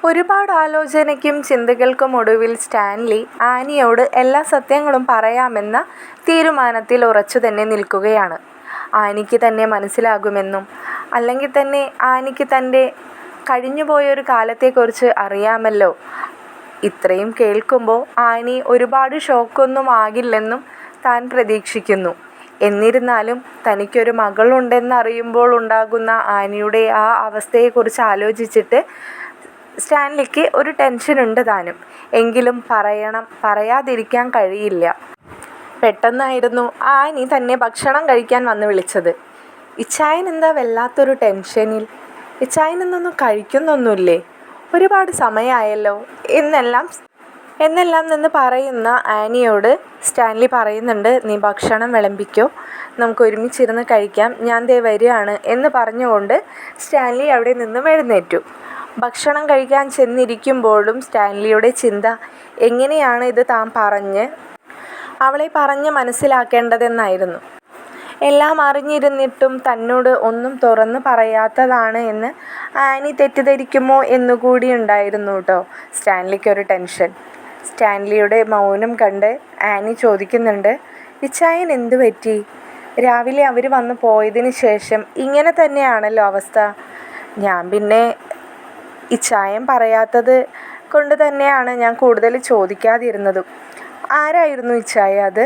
ഒരുപാട് ആലോചനയ്ക്കും ചിന്തകൾക്കും ഒടുവിൽ സ്റ്റാൻലി ആനിയോട് എല്ലാ സത്യങ്ങളും പറയാമെന്ന തീരുമാനത്തിൽ ഉറച്ചു തന്നെ നിൽക്കുകയാണ്. ആനിക്ക് തന്നെ മനസ്സിലാകുമെന്നും അല്ലെങ്കിൽ തന്നെ ആനിക്ക് തൻ്റെ കഴിഞ്ഞുപോയൊരു കാലത്തെക്കുറിച്ച് അറിയാമല്ലോ. ഇത്രയും കേൾക്കുമ്പോൾ ആനി ഒരുപാട് ഷോക്കൊന്നും ആകില്ലെന്നും താൻ പ്രതീക്ഷിക്കുന്നു. എന്നിരുന്നാലും തനിക്കൊരു മകളുണ്ടെന്നറിയുമ്പോൾ ഉണ്ടാകുന്ന ആനിയുടെ ആ അവസ്ഥയെക്കുറിച്ച് ആലോചിച്ചിട്ട് സ്റ്റാൻലിക്ക് ഒരു ടെൻഷനുണ്ട് താനും. എങ്കിലും പറയാതിരിക്കാൻ കഴിയില്ല. പെട്ടെന്നായിരുന്നു ആനി തന്നെ ഭക്ഷണം കഴിക്കാൻ വന്ന് വിളിച്ചത്. ഇച്ചായൻ എന്താ വല്ലാത്തൊരു ടെൻഷനിൽ? ഇച്ചായൻ എന്നൊന്നും കഴിക്കുന്നൊന്നുമില്ലേ? ഒരുപാട് സമയമായല്ലോ എന്നെല്ലാം നിന്ന് പറയുന്ന ആനിയോട് സ്റ്റാൻലി പറയുന്നുണ്ട്, നീ ഭക്ഷണം വിളമ്പിക്കോ, നമുക്ക് ഒരുമിച്ചിരുന്ന് കഴിക്കാം, ഞാൻ ദേ വരികയാണ് എന്ന് പറഞ്ഞുകൊണ്ട് സ്റ്റാൻലി അവിടെ നിന്നും എഴുന്നേറ്റു. ഭക്ഷണം കഴിക്കാൻ ചെന്നിരിക്കുമ്പോഴും സ്റ്റാൻലിയുടെ ചിന്ത എങ്ങനെയാണ് ഇത് താൻ അവളെ പറഞ്ഞ് മനസ്സിലാക്കേണ്ടതെന്നായിരുന്നു. എല്ലാം അറിഞ്ഞിരുന്നിട്ടും തന്നോട് ഒന്നും തുറന്നു പറയാത്തതാണ് എന്ന് ആനി തെറ്റിദ്ധരിക്കുമോ എന്നുകൂടി ഉണ്ടായിരുന്നു കേട്ടോ സ്റ്റാൻലിക്കൊരു ടെൻഷൻ. സ്റ്റാൻലിയുടെ മൗനം കണ്ട് ആനി ചോദിക്കുന്നുണ്ട്, ഇച്ചായൻ എന്തു പറ്റി? രാവിലെ അവർ വന്ന് പോയതിന് ശേഷം ഇങ്ങനെ തന്നെയാണല്ലോ അവസ്ഥ. ഞാൻ പിന്നെ ഇച്ചായൻ പറയാത്തത് കൊണ്ട് തന്നെയാണ് ഞാൻ കൂടുതൽ ചോദിക്കാതിരുന്നതും. ആരായിരുന്നു ഇച്ചായ അത്?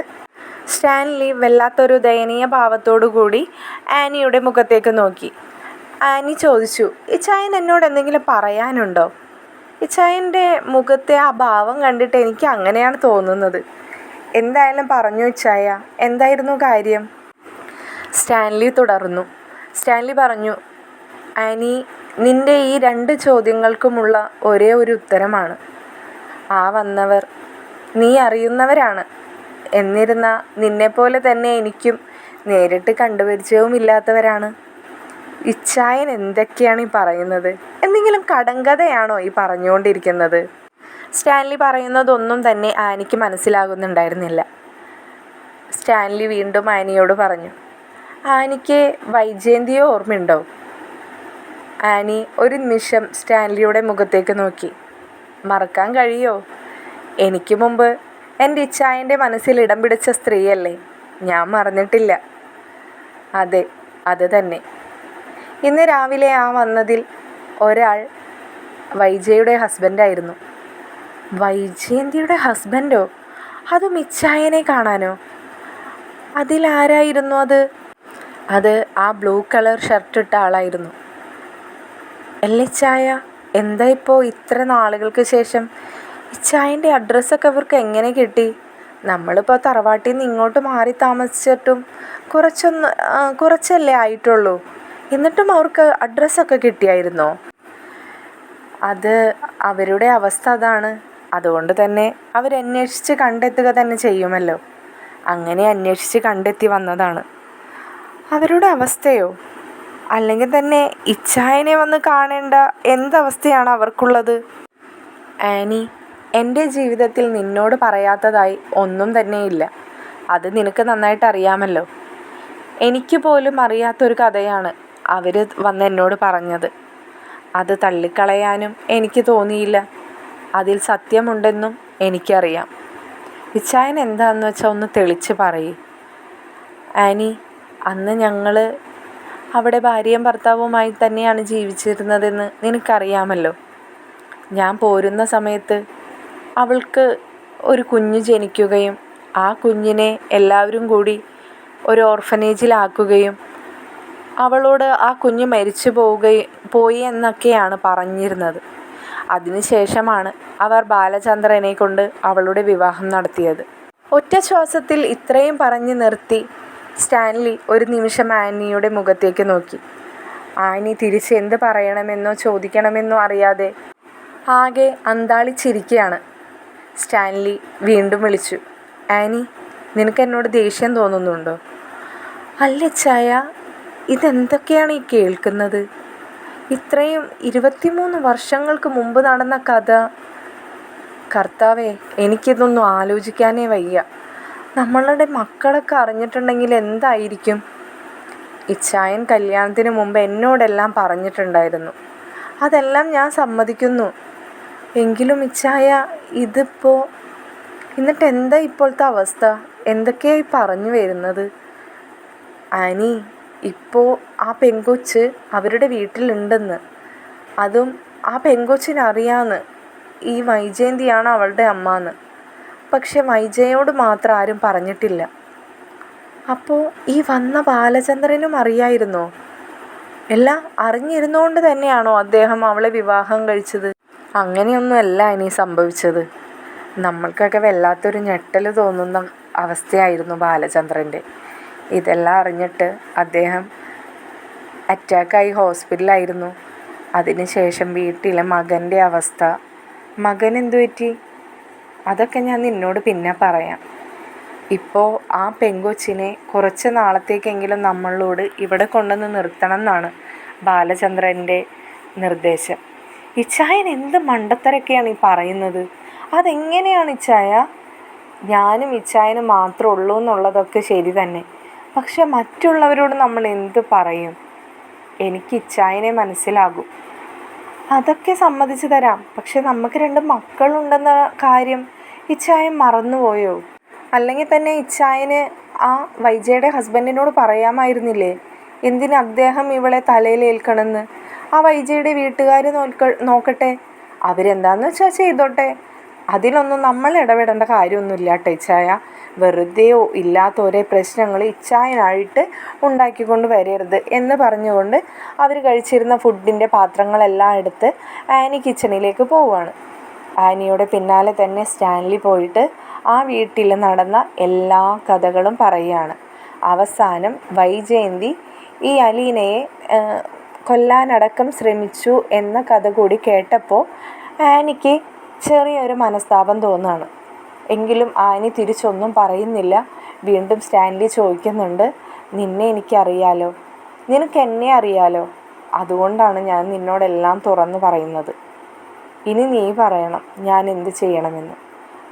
സ്റ്റാൻലി വല്ലാത്തൊരു ദയനീയ ഭാവത്തോടു കൂടി ആനിയുടെ മുഖത്തേക്ക് നോക്കി. ആനി ചോദിച്ചു, ഇച്ചായൻ എന്നോട് എന്തെങ്കിലും പറയാനുണ്ടോ? ഇച്ചായൻ്റെ മുഖത്തെ ആ ഭാവം കണ്ടിട്ട് എനിക്ക് അങ്ങനെയാണ് തോന്നുന്നത്. എന്തായാലും പറഞ്ഞു ഇച്ചായ, എന്തായിരുന്നു കാര്യം? സ്റ്റാൻലി തുടർന്നു. സ്റ്റാൻലി പറഞ്ഞു, ആനി, നിൻ്റെ ഈ 2 ചോദ്യങ്ങൾക്കുമുള്ള ഒരേ ഒരു ഉത്തരമാണ്. ആ വന്നവർ നീ അറിയുന്നവരാണ്. എന്നിരുന്നാൽ നിന്നെപ്പോലെ തന്നെ എനിക്കും നേരിട്ട് കണ്ടുപരിചയവുമില്ലാത്തവരാണ്. ഇച്ചായൻ എന്തൊക്കെയാണ് ഈ പറയുന്നത്? എന്തെങ്കിലും കടങ്കഥയാണോ ഈ പറഞ്ഞുകൊണ്ടിരിക്കുന്നത്? സ്റ്റാൻലി പറയുന്നതൊന്നും തന്നെ ആനിക്ക് മനസ്സിലാകുന്നുണ്ടായിരുന്നില്ല. സ്റ്റാൻലി വീണ്ടും ആനിയോട് പറഞ്ഞു, ആനിക്ക് വൈജയന്തിയെ ഓർമ്മയുണ്ടോ? ആനി ഒരു നിമിഷം സ്റ്റാൻലിയുടെ മുഖത്തേക്ക് നോക്കി. മറക്കാൻ കഴിയോ? എനിക്ക് മുമ്പ് എൻ്റെ ഇച്ചായൻ്റെ മനസ്സിൽ ഇടം പിടിച്ച സ്ത്രീയല്ലേ, ഞാൻ മറന്നിട്ടില്ല. അതെ, അത് തന്നെ. ഇന്ന് രാവിലെ ആ വന്നതിൽ ഒരാൾ വൈജയുടെ ഹസ്ബൻഡായിരുന്നു. വൈജയന്തിയുടെ ഹസ്ബൻഡോ? അതും ഇച്ചായനെ കാണാനോ? അതിലാരായിരുന്നു അത്? അത് ആ ബ്ലൂ കളർ ഷർട്ടിട്ട ആളായിരുന്നു. ഇച്ചായ, എന്താ ഇപ്പോൾ ഇത്ര നാളുകൾക്ക് ശേഷം? ഇച്ചായൻ്റെ അഡ്രസ്സൊക്കെ അവർക്ക് എങ്ങനെ കിട്ടി? നമ്മളിപ്പോൾ തറവാട്ടിൽ നിന്ന് ഇങ്ങോട്ട് മാറി താമസിച്ചിട്ടും കുറച്ചല്ലേ ആയിട്ടുള്ളൂ. എന്നിട്ടും അവർക്ക് അഡ്രസ്സൊക്കെ കിട്ടിയായിരുന്നോ? അത് അവരുടെ അവസ്ഥ അതാണ്. അതുകൊണ്ട് തന്നെ അവരന്വേഷിച്ച് കണ്ടെത്തുക തന്നെ ചെയ്യുമല്ലോ. അങ്ങനെ അന്വേഷിച്ച് കണ്ടെത്തി വന്നതാണ്. അവരുടെ അവസ്ഥയോ? അല്ലെങ്കിൽ തന്നെ ഇച്ചായനെ വന്ന് കാണേണ്ട എന്തവസ്ഥയാണ് അവർക്കുള്ളത്? ആനി, എൻ്റെ ജീവിതത്തിൽ നിന്നോട് പറയാത്തതായി ഒന്നും തന്നെയില്ല. അത് നിനക്ക് നന്നായിട്ട് അറിയാമല്ലോ. എനിക്ക് പോലും അറിയാത്തൊരു കഥയാണ് അവർ വന്ന് എന്നോട് പറഞ്ഞത്. അത് തള്ളിക്കളയാനും എനിക്ക് തോന്നിയില്ല. അതിൽ സത്യമുണ്ടെന്നും എനിക്കറിയാം. ഇച്ചായൻ എന്താണെന്ന് വെച്ചാൽ ഒന്ന് തെളിച്ച് പറയേ. ആനി, അന്ന് ഞങ്ങൾ അവിടെ ഭാര്യയും ഭർത്താവുമായി തന്നെയാണ് ജീവിച്ചിരുന്നതെന്ന് നിനക്കറിയാമല്ലോ. ഞാൻ പോരുന്ന സമയത്ത് അവൾക്ക് ഒരു കുഞ്ഞ് ജനിക്കുകയും ആ കുഞ്ഞിനെ എല്ലാവരും കൂടി ഒരു ഓർഫനേജിലാക്കുകയും അവളോട് ആ കുഞ്ഞ് മരിച്ചു പോയി എന്നൊക്കെയാണ് പറഞ്ഞിരുന്നത്. അതിനുശേഷമാണ് അവർ ബാലചന്ദ്രനെ കൊണ്ട് അവളുടെ വിവാഹം നടത്തിയത്. ഒറ്റ ശ്വാസത്തിൽ ഇത്രയും പറഞ്ഞു നിർത്തി സ്റ്റാൻലി ഒരു നിമിഷം ആനിയുടെ മുഖത്തേക്ക് നോക്കി. ആനി തിരിച്ച് എന്ത് പറയണമെന്നോ ചോദിക്കണമെന്നോ അറിയാതെ ആകെ അന്താളിച്ചിരിക്കുകയാണ്. സ്റ്റാൻലി വീണ്ടും വിളിച്ചു, ആനി, നിനക്ക് എന്നോട് ദേഷ്യം തോന്നുന്നുണ്ടോ? അല്ല ചായ, ഇതെന്തൊക്കെയാണ് ഈ കേൾക്കുന്നത്? ഇത്രയും 23 വർഷങ്ങൾക്ക് മുമ്പ് നടന്ന കഥ. കർത്താവേ, എനിക്കിതൊന്നും ആലോചിക്കാനേ വയ്യ. നമ്മളുടെ മക്കളൊക്കെ അറിഞ്ഞിട്ടുണ്ടെങ്കിൽ എന്തായിരിക്കും? ഇച്ചായൻ കല്യാണത്തിന് മുമ്പ് എന്നോടെല്ലാം പറഞ്ഞിട്ടുണ്ടായിരുന്നു. അതെല്ലാം ഞാൻ സമ്മതിക്കുന്നു. എങ്കിലും ഇച്ചായ ഇതിപ്പോൾ എന്നിട്ട് എന്താ ഇപ്പോഴത്തെ അവസ്ഥ? എന്തൊക്കെയായി പറഞ്ഞു വരുന്നത്? ആനി, ഇപ്പോൾ ആ പെങ്കൊച്ച് അവരുടെ വീട്ടിലുണ്ടെന്ന്. അതും ആ പെങ്കൊച്ചിനറിയാമെന്ന് ഈ വൈജയന്തിയാണ് അവളുടെ അമ്മയെന്ന്. പക്ഷെ വൈജയോട് മാത്രം ആരും പറഞ്ഞിട്ടില്ല. അപ്പോൾ ഈ വന്ന ബാലചന്ദ്രനും അറിയായിരുന്നോ? എല്ലാം അറിഞ്ഞിരുന്നുകൊണ്ട് തന്നെയാണോ അദ്ദേഹം അവളെ വിവാഹം കഴിച്ചത്? അങ്ങനെയൊന്നുമല്ല ഇനി സംഭവിച്ചത്. നമ്മൾക്കൊക്കെ വല്ലാത്തൊരു ഞെട്ടൽ തോന്നുന്ന അവസ്ഥയായിരുന്നു ബാലചന്ദ്രൻ്റെ. ഇതെല്ലാം അറിഞ്ഞിട്ട് അദ്ദേഹം അറ്റാക്കായി ഹോസ്പിറ്റലായിരുന്നു. അതിനുശേഷം വീട്ടിലെ മകൻ്റെ അവസ്ഥ, മകൻ എന്തു പറ്റി, അതൊക്കെ ഞാൻ നിന്നോട് പിന്നെ പറയാം. ഇപ്പോൾ ആ പെങ്കൊച്ചിനെ കുറച്ച് നാളത്തേക്കെങ്കിലും നമ്മളോട് ഇവിടെ കൊണ്ടുവന്ന് നിർത്തണം എന്നാണ് ബാലചന്ദ്രൻ്റെ നിർദ്ദേശം. ഇച്ചായൻ എന്ത് മണ്ടത്തരൊക്കെയാണ് ഈ പറയുന്നത്? അതെങ്ങനെയാണ് ഇച്ചായ? ഞാനും ഇച്ചായനും മാത്രമേ ഉള്ളൂ എന്നുള്ളതൊക്കെ ശരി തന്നെ. പക്ഷെ മറ്റുള്ളവരോട് നമ്മൾ എന്ത് പറയും? എനിക്ക് ഇച്ചായനെ മനസ്സിലാകും, അതൊക്കെ സമ്മതിച്ചു തരാം. പക്ഷെ നമുക്ക് 2 മക്കളുണ്ടെന്ന കാര്യം ഇച്ചായൻ മറന്നുപോയോ? അല്ലെങ്കിൽ തന്നെ ഇച്ചായന് ആ വൈജയുടെ ഹസ്ബൻഡിനോട് പറയാമായിരുന്നില്ലേ എന്തിന് അദ്ദേഹം ഇവളെ തലയിലേൽക്കണമെന്ന്? ആ വൈജയുടെ വീട്ടുകാർ നോക്കട്ടെ, അവരെന്താണെന്ന് വെച്ചാൽ ചെയ്തോട്ടെ. അതിലൊന്നും നമ്മൾ ഇടപെടേണ്ട കാര്യമൊന്നുമില്ല കേട്ടോ ഇച്ചായ. വെറുതെയോ ഇല്ലാത്ത ഓരോ പ്രശ്നങ്ങൾ ഇച്ചായനായിട്ട് ഉണ്ടാക്കിക്കൊണ്ട് വരരുത് എന്ന് പറഞ്ഞുകൊണ്ട് അവർ കഴിച്ചിരുന്ന ഫുഡിൻ്റെ പാത്രങ്ങളെല്ലാം എടുത്ത് ആനി കിച്ചണിലേക്ക് പോവുകയാണ്. ആനിയുടെ പിന്നാലെ തന്നെ സ്റ്റാൻലി പോയിട്ട് ആ വീട്ടിൽ നടന്ന എല്ലാ കഥകളും പറയുകയാണ്. അവസാനം വൈജയന്തി ഈ അലീനയെ കൊല്ലാനടക്കം ശ്രമിച്ചു എന്ന കഥ കൂടി കേട്ടപ്പോൾ ആനിക്ക് ചെറിയൊരു മനസ്താപം തോന്നുകയാണ്. എങ്കിലും ആനി തിരിച്ചൊന്നും പറയുന്നില്ല. വീണ്ടും സ്റ്റാൻലി ചോദിക്കുന്നുണ്ട്, നിന്നെ എനിക്കറിയാലോ, നിനക്ക് എന്നെ അറിയാലോ, അതുകൊണ്ടാണ് ഞാൻ നിന്നോടെല്ലാം തുറന്നു പറയുന്നത്. ഇനി നീ പറയണം ഞാൻ എന്ത് ചെയ്യണമെന്ന്.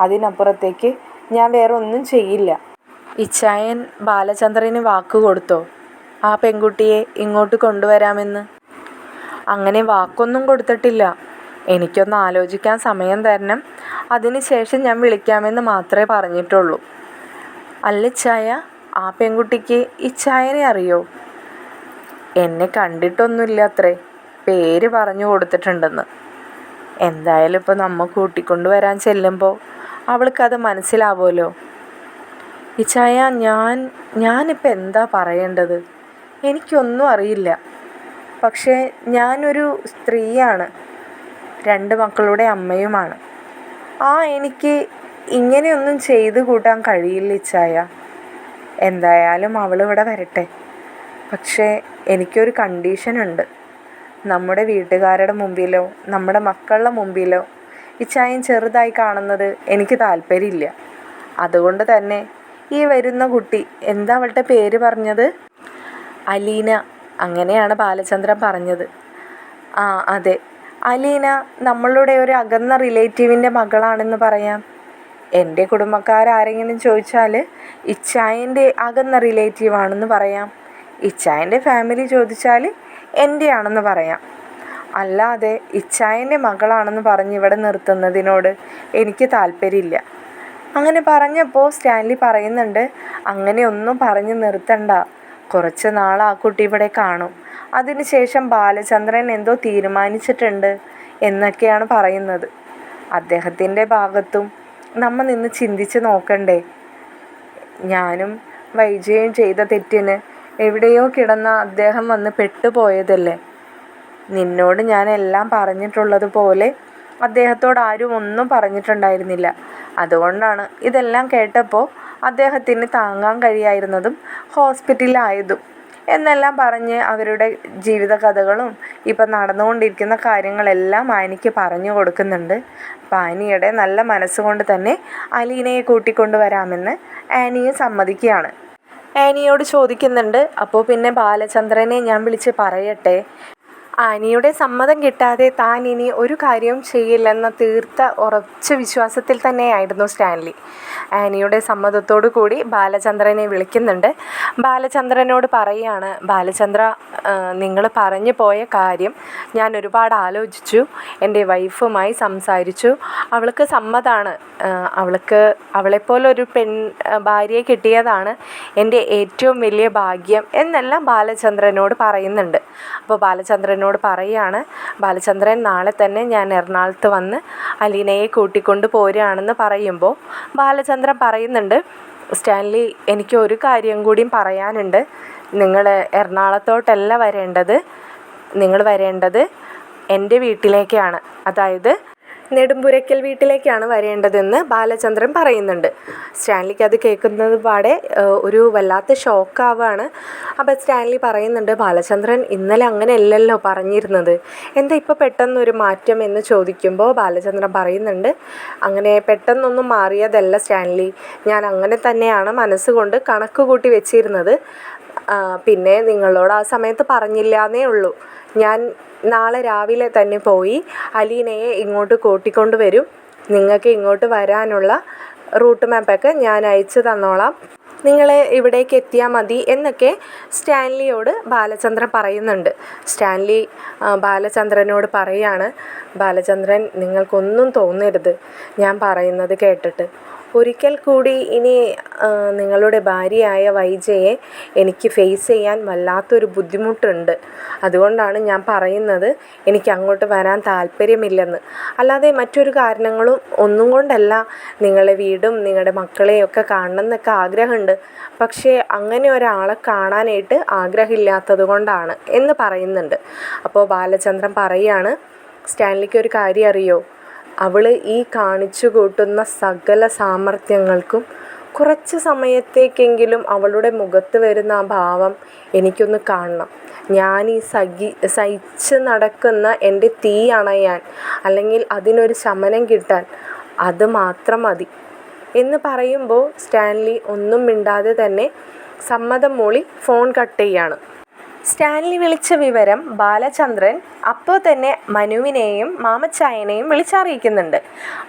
അതിനപ്പുറത്തേക്ക് ഞാൻ വേറെ ഒന്നും ചെയ്യില്ല. ഇച്ചായൻ ബാലചന്ദ്രന് വാക്ക് കൊടുത്തോ ആ പെൺകുട്ടിയെ ഇങ്ങോട്ട് കൊണ്ടുവരാമെന്ന്? അങ്ങനെ വാക്കൊന്നും കൊടുത്തിട്ടില്ല. എനിക്കൊന്ന് ആലോചിക്കാൻ സമയം തരണം, അതിനുശേഷം ഞാൻ വിളിക്കാമെന്ന് മാത്രമേ പറഞ്ഞിട്ടുള്ളൂ. അല്ല ഇച്ചായ, ആ പെൺകുട്ടിക്ക് ഇച്ചായനെ അറിയോ? എന്നെ കണ്ടിട്ടൊന്നുമില്ല അത്രേ, പേര് പറഞ്ഞു കൊടുത്തിട്ടുണ്ടെന്ന്. എന്തായാലും ഇപ്പോൾ നമ്മൾ കൂട്ടിക്കൊണ്ടുവരാൻ ചെല്ലുമ്പോൾ അവൾക്കത് മനസ്സിലാവുമല്ലോ. ഇച്ചായ, ഞാനിപ്പോൾ എന്താ പറയേണ്ടത്? എനിക്കൊന്നും അറിയില്ല. പക്ഷേ ഞാനൊരു സ്ത്രീയാണ്, 2 മക്കളുടെ അമ്മയുമാണ്. എനിക്ക് ഇങ്ങനെയൊന്നും ചെയ്തു കൂട്ടാൻ കഴിയില്ല ഇച്ചായ. എന്തായാലും അവളിവിടെ വരട്ടെ. പക്ഷേ എനിക്കൊരു കണ്ടീഷനുണ്ട്. നമ്മുടെ വീട്ടുകാരുടെ മുമ്പിലോ നമ്മുടെ മക്കളുടെ മുമ്പിലോ ഇച്ചായൻ ചെറുതായി കാണുന്നത് എനിക്ക് താല്പര്യമില്ല. അതുകൊണ്ട് തന്നെ ഈ വരുന്ന കുട്ടി, എന്താ അവളുടെ പേര് പറഞ്ഞത്? അലീന, അങ്ങനെയാണ് ബാലചന്ദ്രൻ പറഞ്ഞത്. അതെ, അലീന നമ്മളുടെ ഒരു അകന്ന റിലേറ്റീവിൻ്റെ മകളാണെന്ന് പറയാം. എൻ്റെ കുടുംബക്കാരാരെങ്കിലും ചോദിച്ചാൽ ഇച്ചായൻ്റെ അകന്ന റിലേറ്റീവാണെന്ന് പറയാം. ഇച്ചായൻ്റെ ഫാമിലി ചോദിച്ചാൽ എൻ്റെ ആണെന്ന് പറയാം. അല്ലാതെ ഇച്ചായൻ്റെ മകളാണെന്ന് പറഞ്ഞ് ഇവിടെ നിർത്തുന്നതിനോട് എനിക്ക് താല്പര്യമില്ല. അങ്ങനെ പറഞ്ഞപ്പോൾ സ്റ്റാൻലി പറയുന്നുണ്ട്, അങ്ങനെയൊന്നും പറഞ്ഞ് നിർത്തണ്ട, കുറച്ച് നാൾ ആ കുട്ടി ഇവിടെ കാണും. അതിനുശേഷം ബാലചന്ദ്രൻ എന്തോ തീരുമാനിച്ചിട്ടുണ്ട് എന്നൊക്കെയാണ് പറയുന്നത്. അദ്ദേഹത്തിൻ്റെ ഭാഗത്തും നമ്മൾ നിന്ന് ചിന്തിച്ച് നോക്കണ്ടേ? ഞാനും വൈജയും ചെയ്ത തെറ്റിന് എവിടെയോ കിടന്ന അദ്ദേഹം വന്ന് പെട്ടുപോയതല്ലേ. നിന്നോട് ഞാൻ എല്ലാം പറഞ്ഞിട്ടുള്ളത് പോലെ അദ്ദേഹത്തോട് ആരും ഒന്നും പറഞ്ഞിട്ടുണ്ടായിരുന്നില്ല. അതുകൊണ്ടാണ് ഇതെല്ലാം കേട്ടപ്പോൾ അദ്ദേഹത്തിന് താങ്ങാൻ കഴിയായിരുന്നതും ഹോസ്പിറ്റലിലായതും എന്നെല്ലാം പറഞ്ഞ് അവരുടെ ജീവിത കഥകളും ഇപ്പം നടന്നുകൊണ്ടിരിക്കുന്ന കാര്യങ്ങളെല്ലാം ആനിക്ക് പറഞ്ഞു കൊടുക്കുന്നുണ്ട്. അപ്പം ആനിയുടെ നല്ല മനസ്സുകൊണ്ട് തന്നെ അലീനയെ കൂട്ടിക്കൊണ്ടുവരാമെന്ന് ആനിയെ സമ്മതിക്കുകയാണ്. ആനിയോട് ചോദിക്കുന്നുണ്ട്, അപ്പോൾ പിന്നെ ബാലചന്ദ്രനെ ഞാൻ വിളിച്ച് പറയട്ടെ, ആനിയുടെ സമ്മതം കിട്ടാതെ താൻ ഇനി ഒരു കാര്യവും ചെയ്യില്ലെന്ന തീർത്ത ഉറച്ച വിശ്വാസത്തിൽ തന്നെയായിരുന്നു സ്റ്റാൻലി. ആനിയുടെ സമ്മതത്തോടു കൂടി ബാലചന്ദ്രനെ വിളിക്കുന്നുണ്ട്. ബാലചന്ദ്രനോട് പറയുകയാണ്, ബാലചന്ദ്ര, നിങ്ങൾ പറഞ്ഞു പോയ കാര്യം ഞാൻ ഒരുപാട് ആലോചിച്ചു, എൻ്റെ വൈഫുമായി സംസാരിച്ചു, അവൾക്ക് സമ്മതമാണ്. അവളെപ്പോലൊരു ഭാര്യയെ കിട്ടിയതാണ് എൻ്റെ ഏറ്റവും വലിയ ഭാഗ്യം എന്നെല്ലാം ബാലചന്ദ്രനോട് പറയുന്നുണ്ട്. അപ്പോൾ ബാലചന്ദ്രനോട് പറയുകയാണ്, ബാലചന്ദ്രൻ നാളെ തന്നെ ഞാൻ എറണാകുളത്ത് വന്ന് അലീനയെ കൂട്ടിക്കൊണ്ട് പോരുകയാണെന്ന് പറയുമ്പോൾ ബാലചന്ദ്രൻ പറയുന്നുണ്ട്, സ്റ്റാൻലി, എനിക്ക് ഒരു കാര്യം കൂടിയും പറയാനുണ്ട്. നിങ്ങൾ എറണാകുളത്തോട്ടല്ല വരേണ്ടത്, നിങ്ങൾ വരേണ്ടത് എൻ്റെ വീട്ടിലേക്കാണ്, അതായത് നെടുമ്പുരയ്ക്കൽ വീട്ടിലേക്കാണ് വരേണ്ടതെന്ന് ബാലചന്ദ്രൻ പറയുന്നുണ്ട്. സ്റ്റാൻലിക്ക് അത് കേൾക്കുന്നത് പാടെ ഒരു വല്ലാത്ത ഷോക്കാവുകയാണ്. അപ്പോൾ സ്റ്റാൻലി പറയുന്നുണ്ട്, ബാലചന്ദ്രൻ ഇന്നലെ അങ്ങനെയല്ലല്ലോ പറഞ്ഞിരുന്നത്, എന്താ ഇപ്പോൾ പെട്ടെന്നൊരു മാറ്റം എന്ന് ചോദിക്കുമ്പോൾ ബാലചന്ദ്രൻ പറയുന്നുണ്ട്, അങ്ങനെ പെട്ടെന്നൊന്നും മാറിയതല്ല സ്റ്റാൻലി, ഞാൻ അങ്ങനെ തന്നെയാണ് മനസ്സുകൊണ്ട് കണക്ക് കൂട്ടി വെച്ചിരുന്നത്. പിന്നെ നിങ്ങളോട് ആ സമയത്ത് പറഞ്ഞില്ല എന്നേ ഉള്ളൂ. ഞാൻ നാളെ രാവിലെ തന്നെ പോയി അലീനയെ ഇങ്ങോട്ട് കൂട്ടിക്കൊണ്ട് വരും. നിങ്ങൾക്ക് ഇങ്ങോട്ട് വരാനുള്ള റൂട്ട് മാപ്പൊക്കെ ഞാൻ അയച്ചു തന്നോളാം, നിങ്ങൾ ഇവിടേക്ക് എത്തിയാൽ മതി എന്നൊക്കെ സ്റ്റാൻലിയോട് ബാലചന്ദ്രൻ പറയുന്നുണ്ട്. സ്റ്റാൻലി ബാലചന്ദ്രനോട് പറയാണ്, ബാലചന്ദ്രൻ, നിങ്ങൾക്കൊന്നും തോന്നരുത് ഞാൻ പറയുന്നത് കേട്ടിട്ട്. ഒരിക്കൽ കൂടി ഇനി നിങ്ങളുടെ ഭാര്യയായ വൈജയെ എനിക്ക് ഫേസ് ചെയ്യാൻ വല്ലാത്തൊരു ബുദ്ധിമുട്ടുണ്ട്. അതുകൊണ്ടാണ് ഞാൻ പറയുന്നത് എനിക്ക് അങ്ങോട്ട് വരാൻ താല്പര്യമില്ലെന്ന്. അല്ലാതെ മറ്റൊരു കാരണങ്ങളും ഒന്നും കൊണ്ടല്ല. നിങ്ങളെ വീടും നിങ്ങളുടെ മക്കളെയൊക്കെ കാണണം എന്നൊക്കെ ആഗ്രഹമുണ്ട്, പക്ഷേ അങ്ങനെ ഒരാളെ കാണാനായിട്ട് ആഗ്രഹമില്ലാത്തത് കൊണ്ടാണ് എന്ന് പറയുന്നുണ്ട്. അപ്പോൾ ബാലചന്ദ്രൻ പറയുകയാണ്, സ്റ്റാൻലിക്ക് ഒരു കാര്യം അറിയോ, അവൾ ഈ കാണിച്ചു കൂട്ടുന്ന സകല സാമർത്ഥ്യങ്ങൾക്കും കുറച്ച് സമയത്തേക്കെങ്കിലും അവളുടെ മുഖത്ത് വരുന്ന ആ ഭാവം എനിക്കൊന്ന് കാണണം. ഞാൻ ഈ സഹിച്ച് നടക്കുന്ന എൻ്റെ തീ അണയാൻ, അല്ലെങ്കിൽ അതിനൊരു ശമനം കിട്ടാൻ അത് മാത്രം മതി എന്ന് പറയുമ്പോൾ സ്റ്റാൻലി ഒന്നും മിണ്ടാതെ തന്നെ സമ്മതം മൂളി ഫോൺ കട്ട് ചെയ്യാണ്. സ്റ്റാൻലി വിളിച്ച വിവരം ബാലചന്ദ്രൻ അപ്പോൾ തന്നെ മനുവിനെയും മാമച്ചായനെയും വിളിച്ചറിയിക്കുന്നുണ്ട്.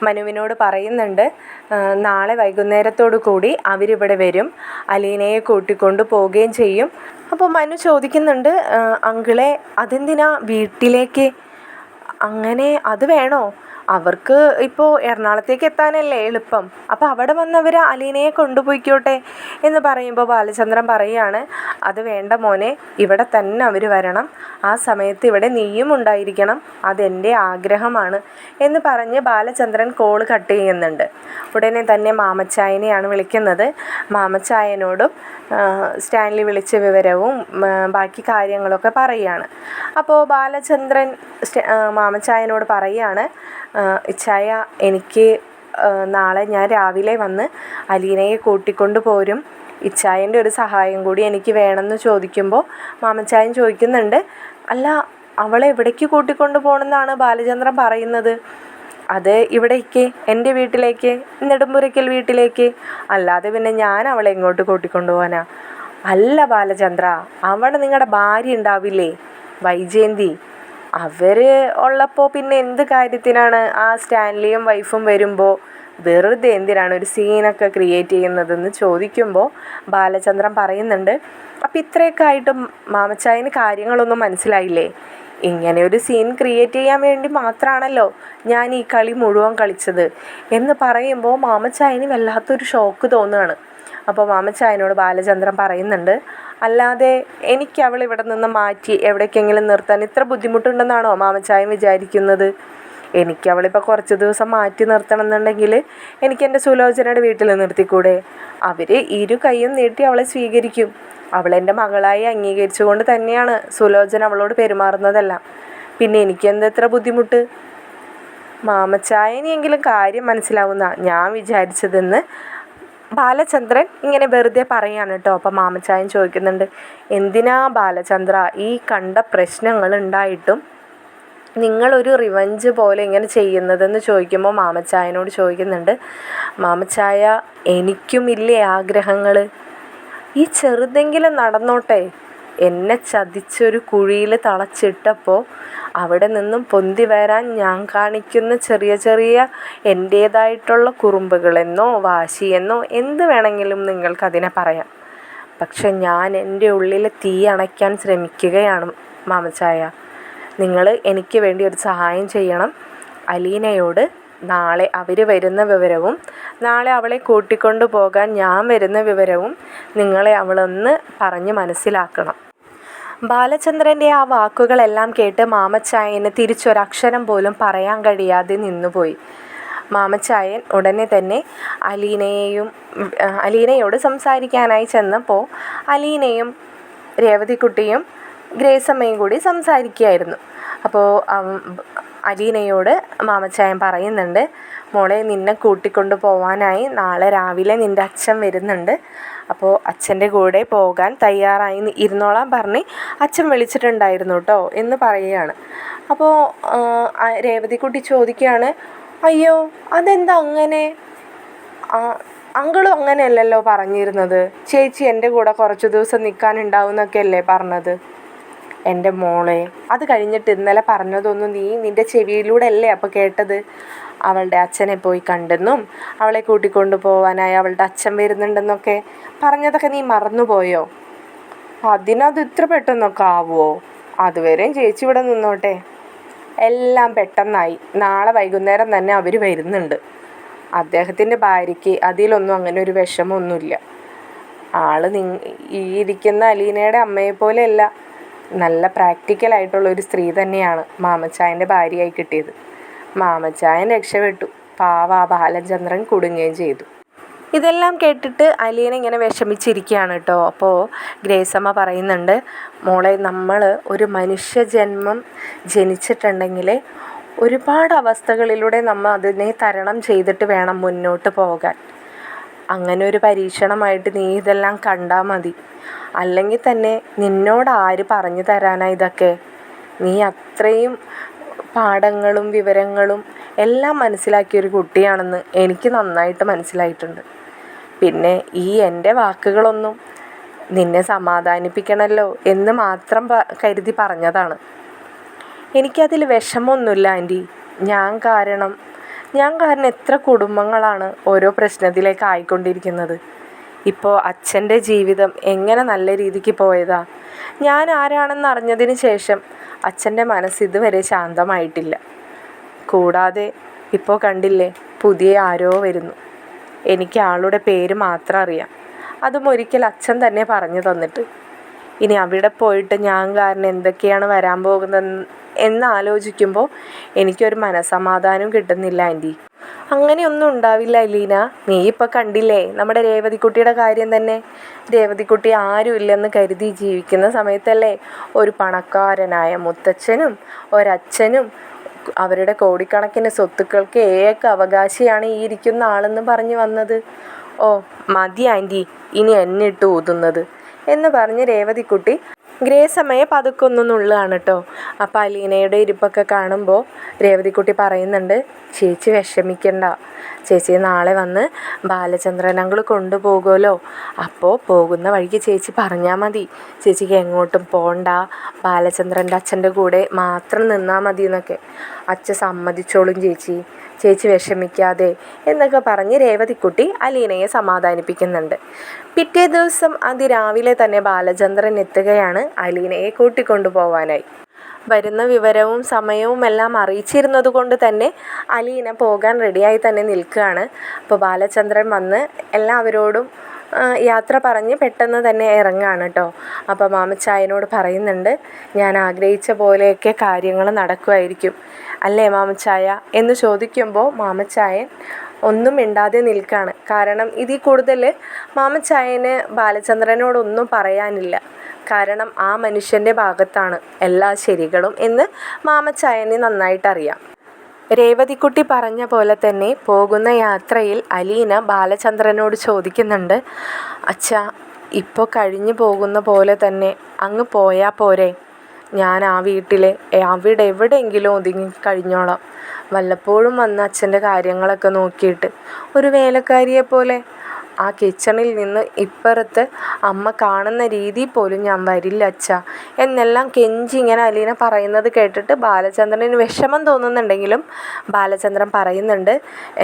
മനുവിനോട് പറയുന്നുണ്ട്, നാളെ വൈകുന്നേരത്തോടു കൂടി അവരിവിടെ വരും, അലീനയെ കൂട്ടിക്കൊണ്ട് പോവുകയും ചെയ്യും. അപ്പോൾ മനു ചോദിക്കുന്നുണ്ട്, അങ്കിളെ അതെന്തിനാ വീട്ടിലേക്ക്, അങ്ങനെ അത് വേണോ? അവർക്ക് ഇപ്പോൾ എറണാകുളത്തേക്ക് എത്താനല്ലേ എളുപ്പം, അപ്പോൾ അവിടെ വന്നവർ അലീനയെ കൊണ്ടുപോയിക്കോട്ടെ എന്ന് പറയുമ്പോൾ ബാലചന്ദ്രൻ പറയുകയാണ്, അത് വേണ്ട മോനെ, ഇവിടെ തന്നെ അവർ വരണം, ആ സമയത്ത് ഇവിടെ നീയും ഉണ്ടായിരിക്കണം, അതെൻ്റെ ആഗ്രഹമാണ് എന്ന് പറഞ്ഞ് ബാലചന്ദ്രൻ കോൾ കട്ട് ചെയ്യുന്നുണ്ട്. ഉടനെ തന്നെ മാമച്ചായനെയാണ് വിളിക്കുന്നത്. മാമച്ചായനോടും സ്റ്റാൻലി വിളിച്ച വിവരവും ബാക്കി കാര്യങ്ങളൊക്കെ പറയുകയാണ്. അപ്പോൾ ബാലചന്ദ്രൻ മാമച്ചായനോട് പറയുകയാണ്, ഇച്ചായ, എനിക്ക് നാളെ ഞാൻ രാവിലെ വന്ന് അലീനയെ കൂട്ടിക്കൊണ്ട് പോരും, ഇച്ചായൻ്റെ ഒരു സഹായം കൂടി എനിക്ക് വേണമെന്ന് ചോദിക്കുമ്പോൾ മാമച്ചായൻ ചോദിക്കുന്നുണ്ട്, അല്ല അവളെ എവിടേക്ക് കൂട്ടിക്കൊണ്ട് പോകണമെന്നാണ് ബാലചന്ദ്രൻ പറയുന്നത്? അത് ഇവിടേക്ക്, എൻ്റെ വീട്ടിലേക്ക്, നെടുമ്പുരയ്ക്കൽ വീട്ടിലേക്ക്, അല്ലാതെ പിന്നെ ഞാൻ അവളെ എങ്ങോട്ട് കൂട്ടിക്കൊണ്ട് പോകാനാ? അല്ല ബാലചന്ദ്ര, അവിടെ നിങ്ങളുടെ ഭാര്യ ഉണ്ടാവില്ലേ, വൈജയന്തി, അവർ ഉള്ളപ്പോൾ പിന്നെ എന്ത് കാര്യത്തിനാണ് ആ സ്റ്റാൻലിയും വൈഫും വരുമ്പോൾ വെറുതെ എന്തിനാണ് ഒരു സീനൊക്കെ ക്രിയേറ്റ് ചെയ്യുന്നതെന്ന് ചോദിക്കുമ്പോൾ ബാലചന്ദ്രൻ പറയുന്നുണ്ട്, അപ്പോൾ ഇത്രയൊക്കെ ആയിട്ടും മാമച്ചായന് കാര്യങ്ങളൊന്നും മനസ്സിലായില്ലേ? ഇങ്ങനെ ഒരു സീൻ ക്രിയേറ്റ് ചെയ്യാൻ വേണ്ടി മാത്രമാണല്ലോ ഞാൻ ഈ കളി മുഴുവൻ കളിച്ചത് എന്ന് പറയുമ്പോൾ മാമച്ചായന് വല്ലാത്തൊരു ഷോക്ക് തോന്നുകയാണ്. അപ്പോൾ മാമച്ചായനോട് ബാലചന്ദ്രൻ പറയുന്നുണ്ട്, അല്ലാതെ എനിക്ക് അവൾ ഇവിടെ നിന്ന് മാറ്റി എവിടേക്കെങ്കിലും നിർത്താൻ ഇത്ര ബുദ്ധിമുട്ടുണ്ടെന്നാണോ മാമച്ചായൻ വിചാരിക്കുന്നത്? എനിക്ക് അവളിപ്പോൾ കുറച്ച് ദിവസം മാറ്റി നിർത്തണം എന്നുണ്ടെങ്കിൽ എനിക്ക് എൻ്റെ സുലോചനയുടെ വീട്ടിൽ നിർത്തിക്കൂടെ? അവർ ഇരു കൈയും നീട്ടി അവളെ സ്വീകരിക്കും. അവളെൻ്റെ മകളായി അംഗീകരിച്ചുകൊണ്ട് തന്നെയാണ് സുലോചന അവളോട് പെരുമാറുന്നതെല്ലാം. പിന്നെ എനിക്കെന്താ ഇത്ര ബുദ്ധിമുട്ട്? മാമച്ചായനെങ്കിലും കാര്യം മനസ്സിലാവുന്ന ഞാൻ വിചാരിച്ചതെന്ന് ബാലചന്ദ്രൻ ഇങ്ങനെ വെറുതെ പറയാണ് കേട്ടോ. അപ്പം മാമച്ചായൻ ചോദിക്കുന്നുണ്ട്, എന്തിനാ ബാലചന്ദ്ര ഈ കണ്ട പ്രശ്നങ്ങൾ ഉണ്ടായിട്ടും നിങ്ങളൊരു റിവഞ്ച് പോലെ ഇങ്ങനെ ചെയ്യുന്നതെന്ന് ചോദിക്കുമ്പോൾ മാമച്ചായനോട് ചോദിക്കുന്നുണ്ട്, മാമച്ചായ, എനിക്കുമില്ലേ ആഗ്രഹങ്ങൾ? ഈ ചെറുതെങ്കിലും നടന്നോട്ടെ, എന്നെ ചതിച്ചൊരു കുഴിയിൽ തളച്ചിട്ടപ്പോൾ അവിടെ നിന്നും പൊന്തി വരാൻ ഞാൻ കാണിക്കുന്ന ചെറിയ ചെറിയ എൻ്റേതായിട്ടുള്ള കുറുമ്പുകളെന്നോ വാശിയെന്നോ എന്ത് വേണമെങ്കിലും നിങ്ങൾക്കതിനെ പറയാം. പക്ഷെ ഞാൻ എൻ്റെ ഉള്ളിൽ തീ അണയ്ക്കാൻ ശ്രമിക്കുകയാണ് മാമച്ചായ. നിങ്ങൾ എനിക്ക് വേണ്ടി ഒരു സഹായം ചെയ്യണം. അലീനയോട് നാളെ അവർ വരുന്ന വിവരവും നാളെ അവളെ കൂട്ടിക്കൊണ്ടു പോകാൻ ഞാൻ വരുന്ന വിവരവും നിങ്ങളെ അവളൊന്ന് പറഞ്ഞ് മനസ്സിലാക്കണം. ബാലചന്ദ്രൻ്റെ ആ വാക്കുകളെല്ലാം കേട്ട് മാമച്ചായന് തിരിച്ചൊരക്ഷരം പോലും പറയാൻ കഴിയാതെ നിന്നുപോയി. മാമച്ചായൻ ഉടനെ തന്നെ അലീനയോട് സംസാരിക്കാനായി ചെന്നപ്പോൾ അലീനയും രേവതിക്കുട്ടിയും ഗ്രേസമ്മയും കൂടി സംസാരിക്കുകയായിരുന്നു. അപ്പോൾ അലീനയോട് മാമച്ചായൻ പറയുന്നുണ്ട്, മോളെ നിന്നെ കൂട്ടിക്കൊണ്ട് പോവാനായി നാളെ രാവിലെ നിൻ്റെ അച്ഛൻ വരുന്നുണ്ട്. അപ്പോൾ അച്ഛൻ്റെ കൂടെ പോകാൻ തയ്യാറായി ഇരുന്നോളാൻ പറഞ്ഞ് അച്ഛൻ വിളിച്ചിട്ടുണ്ടായിരുന്നു കേട്ടോ എന്ന് പറയുകയാണ്. അപ്പോൾ രേവതിക്കുട്ടി ചോദിക്കുകയാണ്, അയ്യോ അതെന്താ അങ്ങനെ? അങ്കിളും അങ്ങനെയല്ലല്ലോ പറഞ്ഞിരുന്നത്. ചേച്ചി എൻ്റെ കൂടെ കുറച്ച് ദിവസം നിൽക്കാനുണ്ടാവും എന്നൊക്കെയല്ലേ പറഞ്ഞത്. എൻ്റെ മോളെ, അത് കഴിഞ്ഞിട്ട് ഇന്നലെ പറഞ്ഞതൊന്നും നീ നിൻ്റെ ചെവിയിലൂടെ അല്ലേ അപ്പോൾ കേട്ടത്? അവളുടെ അച്ഛനെ പോയി കണ്ടെന്നും അവളെ കൂട്ടിക്കൊണ്ടു പോവാനായി അവളുടെ അച്ഛൻ വരുന്നുണ്ടെന്നൊക്കെ പറഞ്ഞതൊക്കെ നീ മറന്നുപോയോ? അതിനത് ഇത്ര പെട്ടെന്നൊക്കെ ആവുമോ? അതുവരെയും ചേച്ചി ഇവിടെ നിന്നോട്ടെ. എല്ലാം പെട്ടെന്നായി. നാളെ വൈകുന്നേരം തന്നെ അവർ വരുന്നുണ്ട്. അദ്ദേഹത്തിൻ്റെ ഭാര്യയ്ക്ക് അതിലൊന്നും അങ്ങനെ ഒരു വിഷമമൊന്നുമില്ല. ഈ ഇരിക്കുന്ന അലീനയുടെ അമ്മയെപ്പോലെയല്ല, നല്ല പ്രാക്ടിക്കലായിട്ടുള്ളൊരു സ്ത്രീ തന്നെയാണ് മാമച്ചായൻ്റെ ഭാര്യയായി കിട്ടിയത്. മാമച്ചായൻ രക്ഷപ്പെട്ടു. പാവ ബാലചന്ദ്രൻ കുടുങ്ങുകയും ചെയ്തു. ഇതെല്ലാം കേട്ടിട്ട് അലീന ഇങ്ങനെ വിഷമിച്ചിരിക്കുകയാണ് കേട്ടോ. അപ്പോൾ ഗ്രേസമ്മ പറയുന്നുണ്ട്, മോളെ നമ്മൾ ഒരു മനുഷ്യജന്മം ജനിച്ചിട്ടുണ്ടെങ്കിൽ ഒരുപാട് അവസ്ഥകളിലൂടെ നമ്മൾ അതിനെ തരണം ചെയ്തിട്ട് വേണം മുന്നോട്ട് പോകാൻ. അങ്ങനെ ഒരു പരീക്ഷണമായിട്ട് നീ ഇതെല്ലാം കണ്ടാൽ മതി. അല്ലെങ്കിൽ തന്നെ നിന്നോട് ആര് പറഞ്ഞു തരാനാ ഇതൊക്കെ? നീ അത്രയും പാഠങ്ങളും വിവരങ്ങളും എല്ലാം മനസ്സിലാക്കിയൊരു കുട്ടിയാണെന്ന് എനിക്ക് നന്നായിട്ട് മനസ്സിലായിട്ടുണ്ട്. പിന്നെ എൻ്റെ വാക്കുകളൊന്നും നിന്നെ സമാധാനിപ്പിക്കണമല്ലോ എന്ന് മാത്രം കരുതി പറഞ്ഞതാണ്. എനിക്കതിൽ വിഷമമൊന്നുമില്ല ആൻറ്റി. ഞാൻ കാരണം എത്ര കുടുംബങ്ങളാണ് ഓരോ പ്രശ്നത്തിലേക്ക് ആയിക്കൊണ്ടിരിക്കുന്നത്. ഇപ്പോൾ അച്ഛൻ്റെ ജീവിതം എങ്ങനെ നല്ല രീതിക്ക് പോയതാ. ഞാൻ ആരാണെന്ന് അറിഞ്ഞതിന് ശേഷം അച്ഛൻ്റെ മനസ്സ് ഇതുവരെ ശാന്തമായിട്ടില്ല. കൂടാതെ ഇപ്പോൾ കണ്ടില്ലേ, പുതിയ ആരോ വരുന്നു. എനിക്ക് ആളുടെ പേര് മാത്രം അറിയാം. അതും ഒരിക്കൽ അച്ഛൻ തന്നെ പറഞ്ഞു തന്നിട്ട്. ഇനി അവിടെ പോയിട്ട് ഞാൻ കാരണം എന്തൊക്കെയാണ് വരാൻ പോകുന്നത് എന്നാലോചിക്കുമ്പോൾ എനിക്കൊരു മനസ്സമാധാനം കിട്ടുന്നില്ല ആൻറ്റി. അങ്ങനെയൊന്നും ഉണ്ടാവില്ല അലീന. നീ ഇപ്പോൾ കണ്ടില്ലേ നമ്മുടെ രേവതിക്കുട്ടിയുടെ കാര്യം തന്നെ. രേവതിക്കുട്ടി ആരും ഇല്ലെന്ന് കരുതി ജീവിക്കുന്ന സമയത്തല്ലേ ഒരു പണക്കാരനായ മുത്തച്ഛനും ഒരച്ഛനും അവരുടെ കോടിക്കണക്കിന് സ്വത്തുക്കൾക്ക് ഏക അവകാശിയാണ് ഈ ഇരിക്കുന്ന ആളെന്ന് പറഞ്ഞു വന്നത്. ഓ മതി ആൻറ്റി ഇനി എന്നിട്ട് ഊതുന്നത് എന്ന് പറഞ്ഞ് രേവതിക്കുട്ടി ഗ്രേസമ്മയെ പതുക്കൊന്നു നുള്ളുകയാണ് കേട്ടോ. അപ്പോൾ അലീനയുടെ ഇരിപ്പൊക്കെ കാണുമ്പോൾ രേവതിക്കുട്ടി പറയുന്നുണ്ട്, ചേച്ചി വിഷമിക്കണ്ട. ചേച്ചി നാളെ വന്ന് ബാലചന്ദ്രൻ അങ്കിൾ കൊണ്ടുപോകുമല്ലോ. അപ്പോൾ പോകുന്ന വഴിക്ക് ചേച്ചി പറഞ്ഞാൽ മതി, ചേച്ചിക്ക് എങ്ങോട്ടും പോകണ്ട, ബാലചന്ദ്രൻ്റെ അച്ഛൻ്റെ കൂടെ മാത്രം നിന്നാൽ മതി എന്നൊക്കെ. അച്ഛൻ സമ്മതിച്ചോളും ചേച്ചി വിഷമിക്കാതെ എന്നൊക്കെ പറഞ്ഞ് രേവതിക്കുട്ടി അലീനയെ സമാധാനിപ്പിക്കുന്നുണ്ട്. പിറ്റേ ദിവസം അതിരാവിലെ തന്നെ ബാലചന്ദ്രൻ എത്തുകയാണ് അലീനയെ കൂട്ടിക്കൊണ്ടു പോവാനായി. വരുന്ന വിവരവും സമയവും എല്ലാം അറിയിച്ചിരുന്നത് കൊണ്ട് തന്നെ അലീന പോകാൻ റെഡിയായി തന്നെ നിൽക്കുകയാണ്. അപ്പോൾ ബാലചന്ദ്രൻ വന്ന് എല്ലാവരോടും യാത്ര പറഞ്ഞ് പെട്ടെന്ന് തന്നെ ഇറങ്ങുകയാണ് കേട്ടോ. അപ്പോൾ മാമച്ചായനോട് പറയുന്നുണ്ട്, ഞാൻ ആഗ്രഹിച്ച പോലെയൊക്കെ കാര്യങ്ങൾ നടക്കുമായിരിക്കും അല്ലേ മാമച്ചായ എന്ന് ചോദിക്കുമ്പോൾ മാമച്ചായൻ ഒന്നും മിണ്ടാതെ നിൽക്കുകയാണ്. കാരണം ഇതിൽ കൂടുതൽ മാമച്ചായന് ബാലചന്ദ്രനോടൊന്നും പറയാനില്ല. കാരണം ആ മനുഷ്യൻ്റെ ഭാഗത്താണ് എല്ലാ ശരികളും എന്ന് മാമച്ചായന് നന്നായിട്ടറിയാം. രേവതിക്കുട്ടി പറഞ്ഞ പോലെ തന്നെ പോകുന്ന യാത്രയിൽ അലീന ബാലചന്ദ്രനോട് ചോദിക്കുന്നുണ്ട്, അച്ഛാ ഇപ്പോൾ കഴിഞ്ഞു പോകുന്ന പോലെ തന്നെ അങ്ങ് പോയാൽ പോരെ? ഞാൻ ആ വീട്ടിൽ അവിടെ എവിടെയെങ്കിലും ഒതുങ്ങി കഴിഞ്ഞോളാം. വല്ലപ്പോഴും വന്ന് അച്ഛൻ്റെ കാര്യങ്ങളൊക്കെ നോക്കിയിട്ട് ഒരു വേലക്കാരിയെ പോലെ ആ കിച്ചണിൽ നിന്ന് ഇപ്പുറത്ത് അമ്മ കാണുന്ന രീതിയിൽ പോലും ഞാൻ വരില്ല അച്ഛാ എന്നെല്ലാം കെഞ്ചി ഇങ്ങനെ അലീന പറയുന്നത് കേട്ടിട്ട് ബാലചന്ദ്രന് വിഷമം തോന്നുന്നുണ്ടെങ്കിലും ബാലചന്ദ്രൻ പറയുന്നുണ്ട്,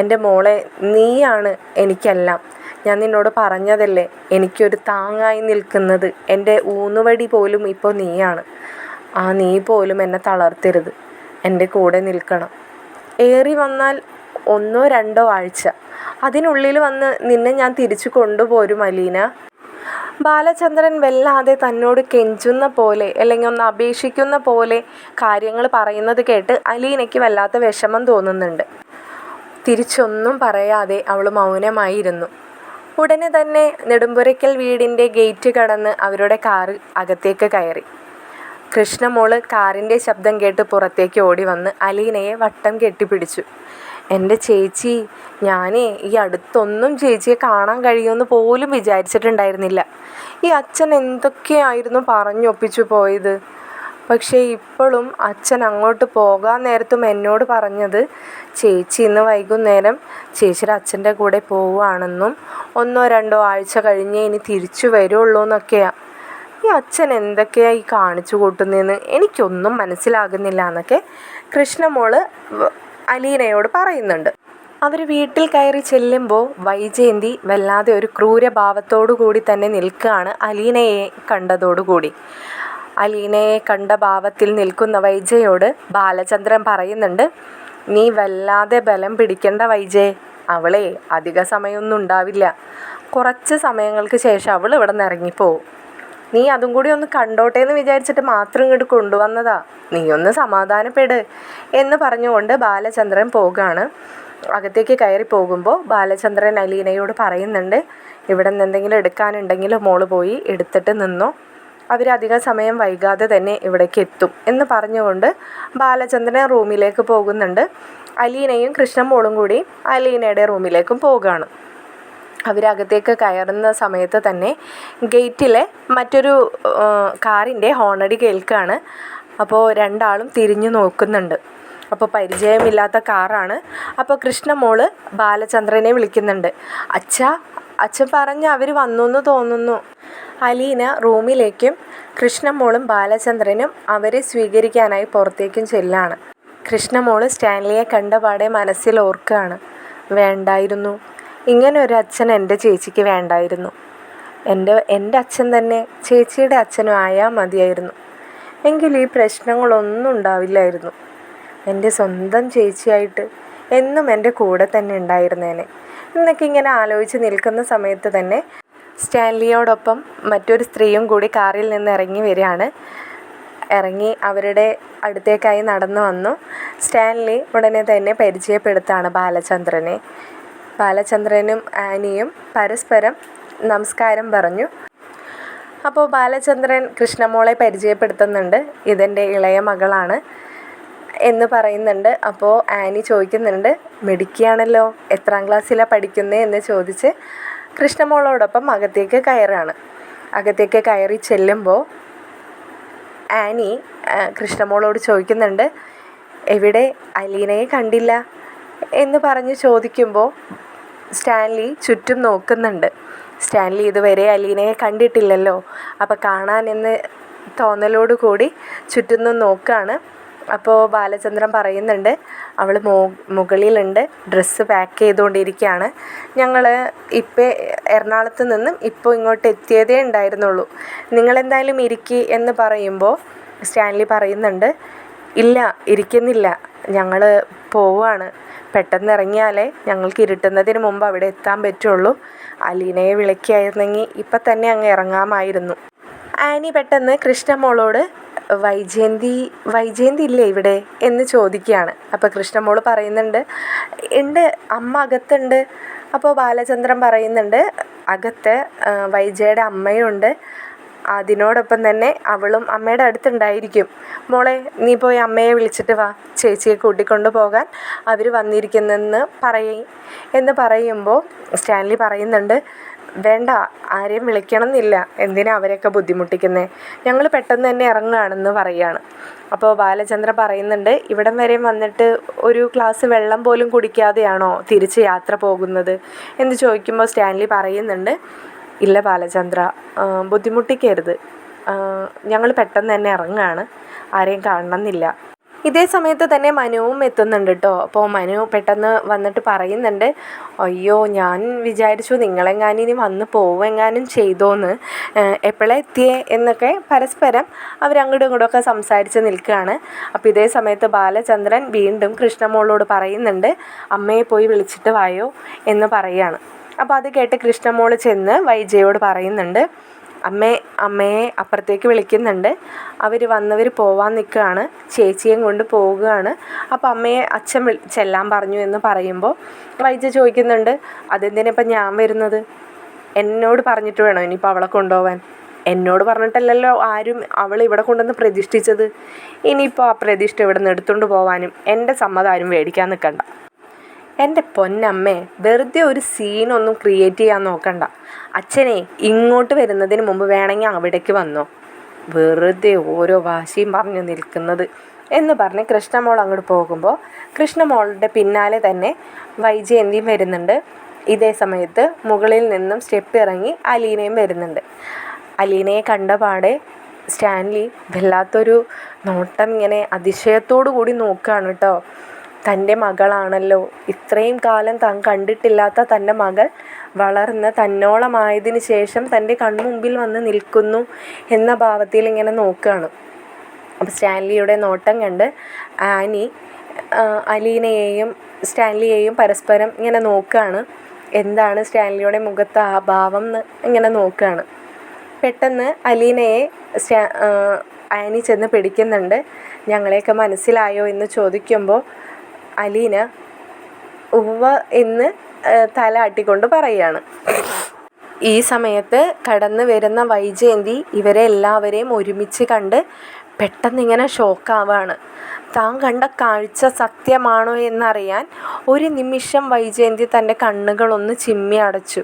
എൻ്റെ മോളെ നീയാണ് എനിക്കെല്ലാം. ഞാൻ നിന്നോട് പറഞ്ഞതല്ലേ, എനിക്കൊരു താങ്ങായി നിൽക്കുന്നത് എൻ്റെ ഊന്നുവടി പോലും ഇപ്പോൾ നീയാണ്. ആ നീ പോലും എന്നെ തളർത്തരുത്, എൻ്റെ കൂടെ നിൽക്കണം. ഏറി വന്നാൽ 1-2 ആഴ്ച, അതിനുള്ളിൽ വന്ന് നിന്നെ ഞാൻ തിരിച്ചു കൊണ്ടുപോരും അലീന. ബാലചന്ദ്രൻ വല്ലാതെ തന്നോട് കെഞ്ചുന്ന പോലെ അല്ലെങ്കിൽ ഒന്ന് അപേക്ഷിക്കുന്ന പോലെ കാര്യങ്ങൾ പറയുന്നത് കേട്ട് അലീനയ്ക്ക് വല്ലാത്ത വിഷമം തോന്നുന്നുണ്ട്. തിരിച്ചൊന്നും പറയാതെ അവൾ മൗനമായിരുന്നു. ഉടനെ തന്നെ നെടുമ്പുരയ്ക്കൽ വീടിൻ്റെ ഗേറ്റ് കടന്ന് അവരുടെ കാറ് അകത്തേക്ക് കയറി. കൃഷ്ണമോള് കാറിൻ്റെ ശബ്ദം കേട്ട് പുറത്തേക്ക് ഓടി വന്ന് അലീനയെ വട്ടം കെട്ടിപ്പിടിച്ചു. എൻ്റെ ചേച്ചി, ഞാനേ ഈ അടുത്തൊന്നും ചേച്ചിയെ കാണാൻ കഴിയുമെന്ന് പോലും വിചാരിച്ചിട്ടുണ്ടായിരുന്നില്ല. ഈ അച്ഛൻ എന്തൊക്കെയായിരുന്നു പറഞ്ഞൊപ്പിച്ചു പോയത്. പക്ഷേ ഇപ്പോഴും അച്ഛൻ അങ്ങോട്ട് പോകാൻ നേരത്തും എന്നോട് പറഞ്ഞത് ചേച്ചി ഇന്ന് വൈകുന്നേരം ചേച്ചിയുടെ അച്ഛൻ്റെ കൂടെ പോവുകയാണെന്നും 1-2 ആഴ്ച കഴിഞ്ഞേ ഇനി തിരിച്ചു വരുള്ളൂ എന്നൊക്കെയാണ്. ഈ അച്ഛൻ എന്തൊക്കെയാണ് ഈ കാണിച്ചു കൂട്ടുന്നതെന്ന് എനിക്കൊന്നും മനസ്സിലാകുന്നില്ല എന്നൊക്കെ കൃഷ്ണമോള് അലീനയോട് പറയുന്നുണ്ട്. അവർ വീട്ടിൽ കയറി ചെല്ലുമ്പോൾ വൈജയന്തി വല്ലാതെ ഒരു ക്രൂരഭാവത്തോടു കൂടി തന്നെ നിൽക്കുകയാണ് അലീനയെ കണ്ടതോടുകൂടി. അലീനയെ കണ്ട ഭാവത്തിൽ നിൽക്കുന്ന വൈജയോട് ബാലചന്ദ്രൻ പറയുന്നുണ്ട്, നീ വല്ലാതെ ബലം പിടിക്കേണ്ട വൈജയ്, അവളെ അധിക സമയമൊന്നും ഉണ്ടാവില്ല. കുറച്ച് സമയങ്ങൾക്ക് ശേഷം അവൾ ഇവിടെ നിന്ന് ഇറങ്ങിപ്പോവും. നീ അതും കൂടി ഒന്ന് കണ്ടോട്ടെ എന്ന് വിചാരിച്ചിട്ട് മാത്രം ഇങ്ങോട്ട് കൊണ്ടുവന്നതാ, നീ ഒന്ന് സമാധാനപ്പെട് എന്ന് പറഞ്ഞുകൊണ്ട് ബാലചന്ദ്രൻ പോകുകയാണ്. അകത്തേക്ക് കയറി പോകുമ്പോൾ ബാലചന്ദ്രൻ അലീനയോട് പറയുന്നുണ്ട്, ഇവിടെ നിന്ന് എന്തെങ്കിലും എടുക്കാനുണ്ടെങ്കിൽ മോള് പോയി എടുത്തിട്ട് നിന്നോ, അവരധികം സമയം വൈകാതെ തന്നെ ഇവിടേക്ക് എത്തും എന്ന് പറഞ്ഞുകൊണ്ട് ബാലചന്ദ്രൻ റൂമിലേക്ക് പോകുന്നുണ്ട്. അലീനയും കൃഷ്ണമോളും കൂടി അലീനയുടെ റൂമിലേക്കും പോകുകയാണ്. അവരകത്തേക്ക് കയറുന്ന സമയത്ത് തന്നെ ഗേറ്റിലെ മറ്റൊരു കാറിൻ്റെ ഹോണടി കേൾക്കുകയാണ്. അപ്പോൾ രണ്ടാളും തിരിഞ്ഞു നോക്കുന്നുണ്ട്. അപ്പോൾ പരിചയമില്ലാത്ത കാറാണ്. അപ്പോൾ കൃഷ്ണമോള് ബാലചന്ദ്രനെ വിളിക്കുന്നുണ്ട്, അച്ഛാ, അച്ഛൻ പറഞ്ഞ് അവർ വന്നു എന്ന് തോന്നുന്നു. അലീന റൂമിലേക്കും കൃഷ്ണമോളും ബാലചന്ദ്രനും അവരെ സ്വീകരിക്കാനായി പുറത്തേക്കും ചെല്ലാണ്. കൃഷ്ണമോള് സ്റ്റാൻലിയെ കണ്ടപാടെ മനസ്സിൽ ഓർക്കുകയാണ്, വേണ്ടായിരുന്നു, ഇങ്ങനെ ഒരു അച്ഛൻ എൻ്റെ ചേച്ചിക്ക് വേണ്ടായിരുന്നു. എൻ്റെ അച്ഛൻ തന്നെ ചേച്ചിയുടെ അച്ഛനും ആയാൽ മതിയായിരുന്നു. എങ്കിൽ ഈ പ്രശ്നങ്ങളൊന്നും ഉണ്ടാവില്ലായിരുന്നു. എൻ്റെ സ്വന്തം ചേച്ചിയായിട്ട് എന്നും എൻ്റെ കൂടെ തന്നെ ഉണ്ടായിരുന്നേനെ എന്നൊക്കെ ഇങ്ങനെ ആലോചിച്ച് നിൽക്കുന്ന സമയത്ത് തന്നെ സ്റ്റാൻലിയോടൊപ്പം മറ്റൊരു സ്ത്രീയും കൂടി കാറിൽ നിന്ന് ഇറങ്ങി വരികയാണ്. ഇറങ്ങി അവരുടെ അടുത്തേക്കായി നടന്നു വന്നു. സ്റ്റാൻലി ഉടനെ തന്നെ പരിചയപ്പെടുത്താണ് ബാലചന്ദ്രനെ. ബാലചന്ദ്രനും ആനിയും പരസ്പരം നമസ്കാരം പറഞ്ഞു. അപ്പോൾ ബാലചന്ദ്രൻ കൃഷ്ണമോളെ പരിചയപ്പെടുത്തുന്നുണ്ട്, ഇതെൻ്റെ ഇളയ മകളാണ് എന്ന് പറയുന്നുണ്ട്. അപ്പോൾ ആനി ചോദിക്കുന്നുണ്ട്, മിടുക്കിയാണല്ലോ, എത്രാം ക്ലാസ്സിലാണ് പഠിക്കുന്നത് എന്ന് ചോദിച്ച് കൃഷ്ണമോളോടൊപ്പം അകത്തേക്ക് കയറാണ്. അകത്തേക്ക് കയറി ചെല്ലുമ്പോൾ ആനി കൃഷ്ണമോളോട് ചോദിക്കുന്നുണ്ട്, എവിടെ അലീനയെ കണ്ടില്ല എന്ന് പറഞ്ഞ് ചോദിക്കുമ്പോൾ സ്റ്റാൻലി ചുറ്റും നോക്കുന്നുണ്ട്. സ്റ്റാൻലി ഇതുവരെ അലീനയെ കണ്ടിട്ടില്ലല്ലോ, അപ്പോൾ കാണാനെന്ന് തോന്നലോടുകൂടി ചുറ്റും നോക്കുകയാണ്. അപ്പോൾ ബാലചന്ദ്രൻ പറയുന്നുണ്ട്, അവൾ മുകളിലുണ്ട്, ഡ്രസ്സ് പാക്ക് ചെയ്തുകൊണ്ടിരിക്കുകയാണ്. ഞങ്ങൾ ഇപ്പോൾ എറണാകുളത്ത് നിന്നും ഇപ്പോൾ ഇങ്ങോട്ട് എത്തിയതേ ഉണ്ടായിരുന്നുള്ളൂ, നിങ്ങളെന്തായാലും ഇരിക്കി എന്ന് പറയുമ്പോൾ സ്റ്റാൻലി പറയുന്നുണ്ട്, ഇല്ല ഇരിക്കുന്നില്ല, ഞങ്ങൾ പോവുകയാണ്, പെട്ടെന്ന് ഇറങ്ങിയാലേ ഞങ്ങൾക്ക് ഇരുട്ടുന്നതിന് മുമ്പ് അവിടെ എത്താൻ പറ്റുള്ളൂ. അലീനയെ വിളിക്കുകയായിരുന്നെങ്കിൽ ഇപ്പം തന്നെ അങ്ങ് ഇറങ്ങാമായിരുന്നു. ആനി പെട്ടെന്ന് കൃഷ്ണമോളോട് വൈജയന്തി ഇല്ലേ ഇവിടെ എന്ന് ചോദിക്കുകയാണ്. അപ്പോൾ കൃഷ്ണമോൾ പറയുന്നുണ്ട്, ഉണ്ട്, അമ്മ അകത്തുണ്ട്. അപ്പോൾ ബാലചന്ദ്രൻ പറയുന്നുണ്ട്, അകത്ത് വൈജയുടെ അമ്മയുണ്ട്, അതിനോടൊപ്പം തന്നെ അവളും അമ്മയുടെ അടുത്തുണ്ടായിരിക്കും. മോളെ നീ പോയി അമ്മയെ വിളിച്ചിട്ട് വാ, ചേച്ചിയെ കൂട്ടിക്കൊണ്ട് പോകാൻ അവർ വന്നിരിക്കുന്നെന്ന് എന്ന് പറയുമ്പോൾ സ്റ്റാൻലി പറയുന്നുണ്ട്, വേണ്ട, ആരെയും വിളിക്കണം എന്നില്ല, എന്തിനാ അവരെയൊക്കെ ബുദ്ധിമുട്ടിക്കുന്നത്, ഞങ്ങൾ പെട്ടെന്ന് തന്നെ ഇറങ്ങുകയാണെന്ന് പറയുകയാണ്. അപ്പോൾ ബാലചന്ദ്രൻ പറയുന്നുണ്ട്, ഇവിടം വരെ വന്നിട്ട് ഒരു ഗ്ലാസ് വെള്ളം പോലും കുടിക്കാതെയാണോ തിരിച്ച് യാത്ര പോകുന്നത് എന്ന് ചോദിക്കുമ്പോൾ സ്റ്റാൻലി പറയുന്നുണ്ട്, ഇല്ല ബാലചന്ദ്ര, ബുദ്ധിമുട്ടിക്കരുത്, ഞങ്ങൾ പെട്ടെന്ന് തന്നെ ഇറങ്ങുകയാണ്, ആരെയും കാണണമെന്നില്ല. ഇതേ സമയത്ത് തന്നെ മനുവും എത്തുന്നുണ്ട് കേട്ടോ. അപ്പോൾ മനു പെട്ടെന്ന് വന്നിട്ട് പറയുന്നുണ്ട്, അയ്യോ ഞാൻ വിചാരിച്ചു നിങ്ങളെങ്ങാനും ഇനി വന്ന് പോവെങ്ങാനും ചെയ്തോന്ന്, എപ്പോഴാണ് എത്തിയേ എന്നൊക്കെ പരസ്പരം അവരങ്ങോട്ടും ഇങ്ങോട്ടുമൊക്കെ സംസാരിച്ച് നിൽക്കുകയാണ്. അപ്പോൾ ഇതേ സമയത്ത് ബാലചന്ദ്രൻ വീണ്ടും കൃഷ്ണമോളോട് പറയുന്നുണ്ട്, അമ്മയെ പോയി വിളിച്ചിട്ട് വായോ എന്ന് പറയുകയാണ്. അപ്പോൾ അത് കേട്ട് കൃഷ്ണമോൾ ചെന്ന് വൈജയോട് പറയുന്നുണ്ട്, അമ്മയെ അപ്പുറത്തേക്ക് വിളിക്കുന്നുണ്ട്, അവർ വന്നവർ പോവാൻ നിൽക്കുകയാണ്, ചേച്ചിയും കൊണ്ട് പോവുകയാണ്, അപ്പോൾ അമ്മയെ അച്ഛൻ ചെല്ലാൻ പറഞ്ഞു എന്ന് പറയുമ്പോൾ വൈജ ചോദിക്കുന്നുണ്ട്, അതെന്തിനിപ്പം ഞാൻ വരുന്നത്, എന്നോട് പറഞ്ഞിട്ട് വേണോ ഇനിയിപ്പോൾ അവളെ കൊണ്ടുപോകാൻ, എന്നോട് പറഞ്ഞിട്ടല്ലല്ലോ ആരും അവൾ ഇവിടെ കൊണ്ടുവന്ന് പ്രതിഷ്ഠിച്ചത്, ഇനിയിപ്പോൾ ആ പ്രതിഷ്ഠ ഇവിടെ നിന്ന് എടുത്തുകൊണ്ട് പോകാനും എൻ്റെ സമ്മതം ആരും മേടിക്കാൻ നിൽക്കണ്ട. എൻ്റെ പൊന്നമ്മേ, വെറുതെ ഒരു സീനൊന്നും ക്രിയേറ്റ് ചെയ്യാൻ നോക്കണ്ട, അച്ഛനെ ഇങ്ങോട്ട് വരുന്നതിന് മുമ്പ് വേണമെങ്കിൽ അവിടേക്ക് വന്നോ, വെറുതെ ഓരോ വാശിയും പറഞ്ഞു നിൽക്കുന്നത് എന്ന് പറഞ്ഞ് കൃഷ്ണമോൾ അങ്ങോട്ട് പോകുമ്പോൾ കൃഷ്ണമോളുടെ പിന്നാലെ തന്നെ വൈജയന്തിയും വരുന്നുണ്ട്. ഇതേ സമയത്ത് മുകളിൽ നിന്നും സ്റ്റെപ്പ് ഇറങ്ങി അലീനയും വരുന്നുണ്ട്. അലീനയെ കണ്ടപാടെ സ്റ്റാൻലി വല്ലാത്തൊരു നോട്ടം ഇങ്ങനെ അതിശയത്തോടു കൂടി നോക്കുകയാണ് കേട്ടോ. തൻ്റെ മകളാണല്ലോ, ഇത്രയും കാലം താൻ കണ്ടിട്ടില്ലാത്ത തൻ്റെ മകൾ വളർന്ന് തന്നോളമായതിന് ശേഷം തൻ്റെ കൺമുമ്പിൽ വന്ന് നിൽക്കുന്നു എന്ന ഭാവത്തിൽ ഇങ്ങനെ നോക്കുകയാണ്. അപ്പോൾ സ്റ്റാൻലിയുടെ നോട്ടം കണ്ട് ആനി അലീനയെയും സ്റ്റാൻലിയെയും പരസ്പരം ഇങ്ങനെ നോക്കുകയാണ്. എന്താണ് സ്റ്റാൻലിയുടെ മുഖത്ത് ആ ഭാവം എന്ന് ഇങ്ങനെ നോക്കുകയാണ്. പെട്ടെന്ന് അലീനയെ ആനി ചെന്ന് പിടിക്കുന്നുണ്ട്. ഞങ്ങളെയൊക്കെ മനസ്സിലായോ എന്ന് ചോദിക്കുമ്പോൾ അലീന ഉവ്വ എന്ന് തല ആട്ടിക്കൊണ്ട് പറയുകയാണ്. ഈ സമയത്ത് കടന്നു വരുന്ന വൈജയന്തി ഇവരെ എല്ലാവരെയും ഒരുമിച്ച് കണ്ട് പെട്ടെന്നിങ്ങനെ ഷോക്കാവുകയാണ്. താൻ കണ്ട കാഴ്ച സത്യമാണോ എന്നറിയാൻ ഒരു നിമിഷം വൈജയന്തി തൻ്റെ കണ്ണുകളൊന്ന് ചിമ്മി അടച്ചു.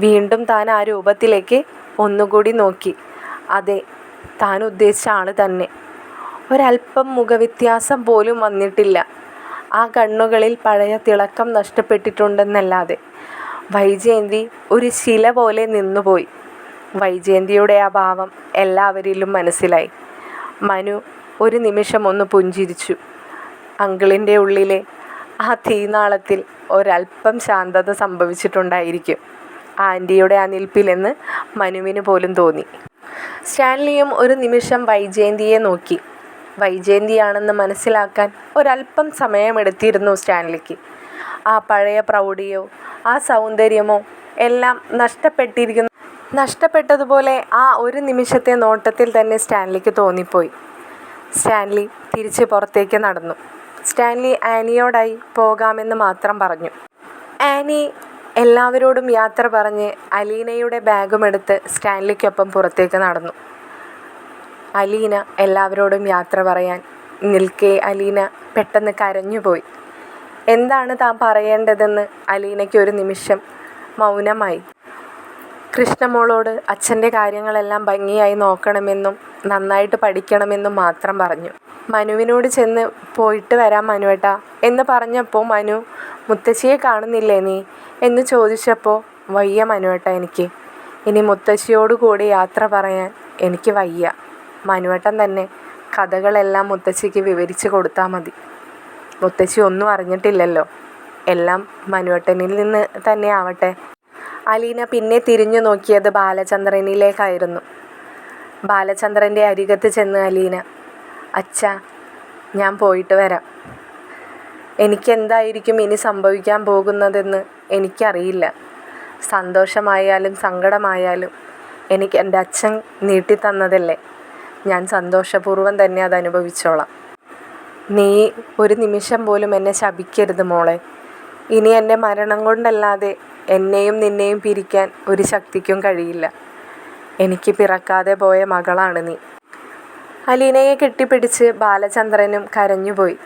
വീണ്ടും താൻ ആ രൂപത്തിലേക്ക് ഒന്നുകൂടി നോക്കി. അതെ, താൻ ഉദ്ദേശിച്ച ആൾ തന്നെ. ഒരല്പം മുഖവ്യത്യാസം പോലും വന്നിട്ടില്ല. ആ കണ്ണുകളിൽ പഴയ തിളക്കം നഷ്ടപ്പെട്ടിട്ടുണ്ടെന്നല്ലാതെ. വൈജയന്തി ഒരു ശില പോലെ നിന്നുപോയി. വൈജയന്തിയുടെ ആ ഭാവം എല്ലാവരിലും മനസ്സിലായി. മനു ഒരു നിമിഷം ഒന്ന് പുഞ്ചിരിച്ചു. അങ്കിളിൻ്റെ ഉള്ളിലെ ആ തീനാളത്തിൽ ഒരല്പം ശാന്തത സംഭവിച്ചിട്ടുണ്ടായിരിക്കും ആൻറ്റിയുടെ ആ നിൽപ്പിലെന്ന് മനുവിന് പോലും തോന്നി. സ്റ്റാൻലിയും ഒരു നിമിഷം വൈജയന്തിയെ നോക്കി. വൈജയന്തിയാണെന്ന് മനസ്സിലാക്കാൻ ഒരല്പം സമയമെടുത്തിരുന്നു സ്റ്റാൻലിക്ക്. ആ പഴയ പ്രൗഢിയോ ആ സൗന്ദര്യമോ എല്ലാം നഷ്ടപ്പെട്ടതുപോലെ ആ ഒരു നിമിഷത്തെ നോട്ടത്തിൽ തന്നെ സ്റ്റാൻലിക്ക് തോന്നിപ്പോയി. സ്റ്റാൻലി തിരിച്ച് പുറത്തേക്ക് നടന്നു. സ്റ്റാൻലി ആനിയോടായി പോകാമെന്ന് മാത്രം പറഞ്ഞു. ആനി എല്ലാവരോടും യാത്ര പറഞ്ഞ് അലീനയുടെ ബാഗുമെടുത്ത് സ്റ്റാൻലിക്കൊപ്പം പുറത്തേക്ക് നടന്നു. അലീന എല്ലാവരോടും യാത്ര പറയാൻ നിൽക്കെ അലീന പെട്ടെന്ന് കരഞ്ഞുപോയി. എന്താണ് താൻ പറയേണ്ടതെന്ന് അലീനയ്ക്ക് ഒരു നിമിഷം മൗനമായി. കൃഷ്ണമോളോട് അച്ഛൻ്റെ കാര്യങ്ങളെല്ലാം ഭംഗിയായി നോക്കണമെന്നും നന്നായിട്ട് പഠിക്കണമെന്നും മാത്രം പറഞ്ഞു. മനുവിനോട് ചെന്ന് പോയിട്ട് വരാം മനുവേട്ടാ എന്ന് പറഞ്ഞപ്പോൾ മനു, മുത്തശ്ശിയെ കാണുന്നില്ലേ നീ എന്ന് ചോദിച്ചപ്പോൾ, വയ്യ മനുവേട്ടാ, എനിക്ക് ഇനി മുത്തശ്ശിയോട് കൂടി യാത്ര പറയാൻ എനിക്ക് വയ്യ. മനുവേട്ടൻ തന്നെ കഥകളെല്ലാം മുത്തശ്ശിക്ക് വിവരിച്ച് കൊടുത്താൽ മതി. മുത്തശ്ശി ഒന്നും അറിഞ്ഞിട്ടില്ലല്ലോ, എല്ലാം മനുവേട്ടനിൽ നിന്ന് തന്നെ ആവട്ടെ. അലീന പിന്നെ തിരിഞ്ഞു നോക്കിയത് ബാലചന്ദ്രനിലേക്കായിരുന്നു. ബാലചന്ദ്രൻ്റെ അരികത്ത് ചെന്ന് അലീന, അച്ഛാ ഞാൻ പോയിട്ട് വരാം. എനിക്കെന്തായിരിക്കും ഇനി സംഭവിക്കാൻ പോകുന്നതെന്ന് എനിക്കറിയില്ല. സന്തോഷമായാലും സങ്കടമായാലും എനിക്ക് എൻ്റെ അച്ഛൻ നീട്ടിത്തന്നതല്ലേ, ഞാൻ സന്തോഷപൂർവ്വം തന്നെ അത് അനുഭവിച്ചോളാം. നീ ഒരു നിമിഷം പോലും എന്നെ ശപിക്കരുത് മോളെ. ഇനി എൻ്റെ മരണം കൊണ്ടല്ലാതെ എന്നെയും നിന്നെയും പിരിക്കാൻ ഒരു ശക്തിക്കും കഴിയില്ല. എനിക്ക് പിറക്കാതെ പോയ മകളാണ് നീ. അലീനയെ കെട്ടിപ്പിടിച്ച് ബാലചന്ദ്രനും കരഞ്ഞുപോയി.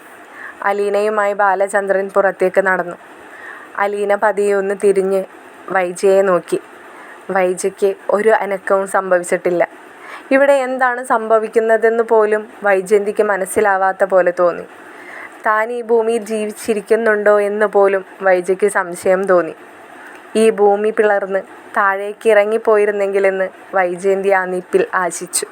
അലീനയുമായി ബാലചന്ദ്രൻ പുറത്തേക്ക് നടന്നു. അലീന പതിയെ ഒന്ന് തിരിഞ്ഞ് വൈജയെ നോക്കി. വൈജയ്ക്ക് ഒരു അനക്കവും സംഭവിച്ചിട്ടില്ല. ഇവിടെ എന്താണ് സംഭവിക്കുന്നതെന്ന് പോലും വൈജയന്തിക്ക് മനസ്സിലാവാത്ത പോലെ തോന്നി. താൻ ഈ ഭൂമിയിൽ ജീവിച്ചിരിക്കുന്നുണ്ടോ എന്ന് പോലും വൈജയ്ക്ക് സംശയം തോന്നി. ഈ ഭൂമി പിളർന്ന് താഴേക്ക് ഇറങ്ങിപ്പോയിരുന്നെങ്കിലെന്ന് വൈജയന്തി ആ നിപ്പിൽ ആശിച്ചു.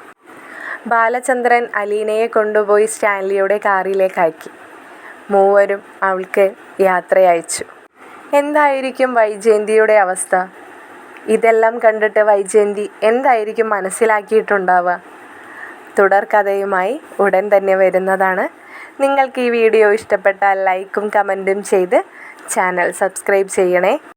ബാലചന്ദ്രൻ അലീനയെ കൊണ്ടുപോയി സ്റ്റാൻലിയുടെ കാറിലേക്കാക്കി. മൂവരും അവൾക്ക് യാത്രയയച്ചു. എന്തായിരിക്കും വൈജയന്തിയുടെ അവസ്ഥ? ഇതെല്ലാം കണ്ടിട്ട് വൈജയന്തി എന്തായിരിക്കും മനസ്സിലാക്കിയിട്ടുണ്ടാവുക? തുടർക്കഥയുമായി ഉടൻ തന്നെ വരുന്നതാണ്. നിങ്ങൾക്ക് ഈ വീഡിയോ ഇഷ്ടപ്പെട്ടാൽ ലൈക്കും കമൻറ്റും ചെയ്ത് ചാനൽ സബ്സ്ക്രൈബ് ചെയ്യണേ.